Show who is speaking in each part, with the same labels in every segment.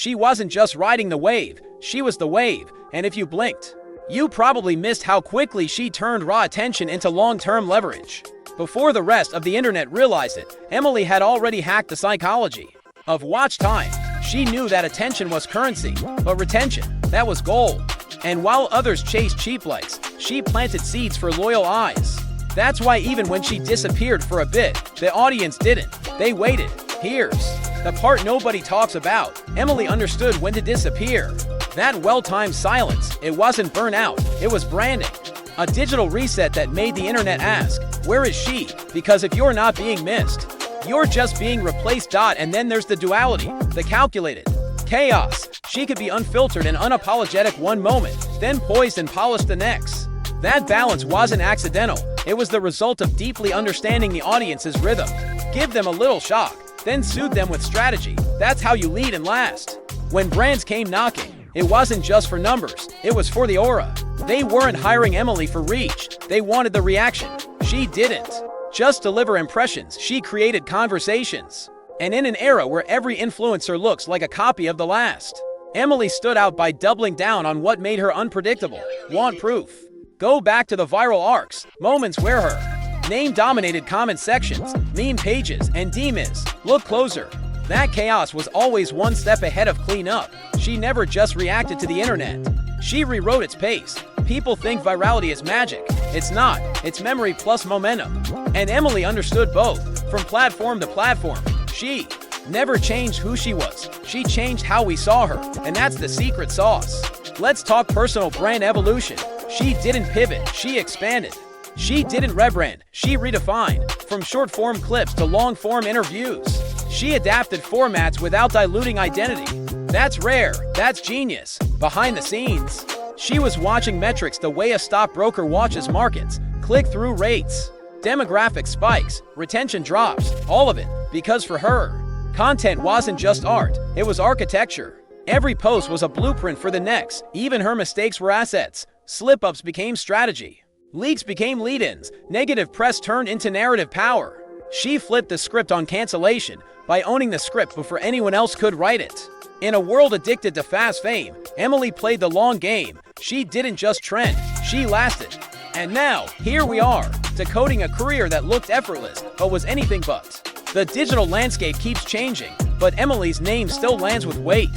Speaker 1: She wasn't just riding the wave, she was the wave, and if you blinked, you probably missed how quickly she turned raw attention into long-term leverage. Before the rest of the internet realized it, Emily had already hacked the psychology of watch time. She knew that attention was currency, but retention, that was gold. And while others chased cheap likes, she planted seeds for loyal eyes. That's why even when she disappeared for a bit, the audience didn't. They waited. Here's the part nobody talks about. Emily understood when to disappear. That well-timed silence, it wasn't burnout, it was branding. A digital reset that made the internet ask, where is she? Because if you're not being missed, you're just being replaced. And then there's the duality, the calculated chaos. She could be unfiltered and unapologetic one moment, then poised and polished the next. That balance wasn't accidental, it was the result of deeply understanding the audience's rhythm. Give them a little shock, then soothe them with strategy. That's how you lead and last. When brands came knocking, it wasn't just for numbers, it was for the aura. They weren't hiring Emily for reach, they wanted the reaction. She didn't just deliver impressions, she created conversations. And in an era where every influencer looks like a copy of the last, Emily stood out by doubling down on what made her unpredictable. Want proof? Go back to the viral arcs, moments where her name dominated comment sections, meme pages, and DMs. Look closer. That chaos was always one step ahead of cleanup. She never just reacted to the internet. She rewrote its pace. People think virality is magic. It's not. It's memory plus momentum. And Emily understood both, from platform to platform. She never changed who she was. She changed how we saw her, and that's the secret sauce. Let's talk personal brand evolution. She didn't pivot, she expanded. She didn't rebrand, she redefined. From short-form clips to long-form interviews, she adapted formats without diluting identity. That's rare, that's genius. Behind the scenes, she was watching metrics the way a stockbroker watches markets, click-through rates, demographic spikes, retention drops, all of it, because for her, content wasn't just art, it was architecture. Every post was a blueprint for the next, even her mistakes were assets. Slip-ups became strategy. Leaks became lead-ins. Negative press turned into narrative power. She flipped the script on cancellation by owning the script before anyone else could write it. In a world addicted to fast fame, Emily played the long game. She didn't just trend, she lasted. And now, here we are, decoding a career that looked effortless, but was anything but. The digital landscape keeps changing, but Emily's name still lands with weight.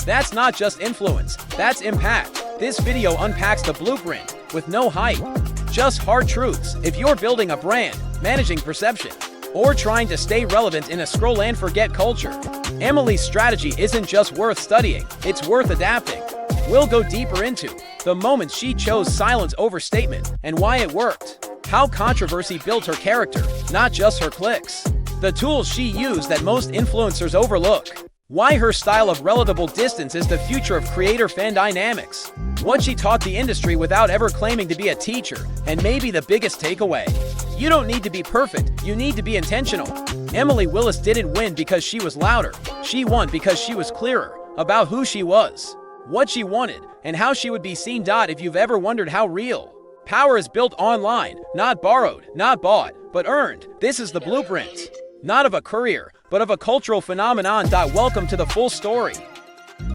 Speaker 1: That's not just influence, that's impact. This video unpacks the blueprint, with no hype, just hard truths. If you're building a brand, managing perception, or trying to stay relevant in a scroll and forget culture, Emily's strategy isn't just worth studying, it's worth adapting. We'll go deeper into the moments she chose silence over statement and why it worked, how controversy built her character, not just her clicks, the tools she used that most influencers overlook, why her style of relatable distance is the future of creator-fan dynamics, what she taught the industry without ever claiming to be a teacher, and maybe the biggest takeaway: you don't need to be perfect, you need to be intentional. Emily Willis didn't win because she was louder, she won because she was clearer about who she was, what she wanted, and how she would be seen. If you've ever wondered how real power is built online, not borrowed, not bought, but earned, this is the blueprint. Not of a career, but of a cultural phenomenon. Welcome to the full story.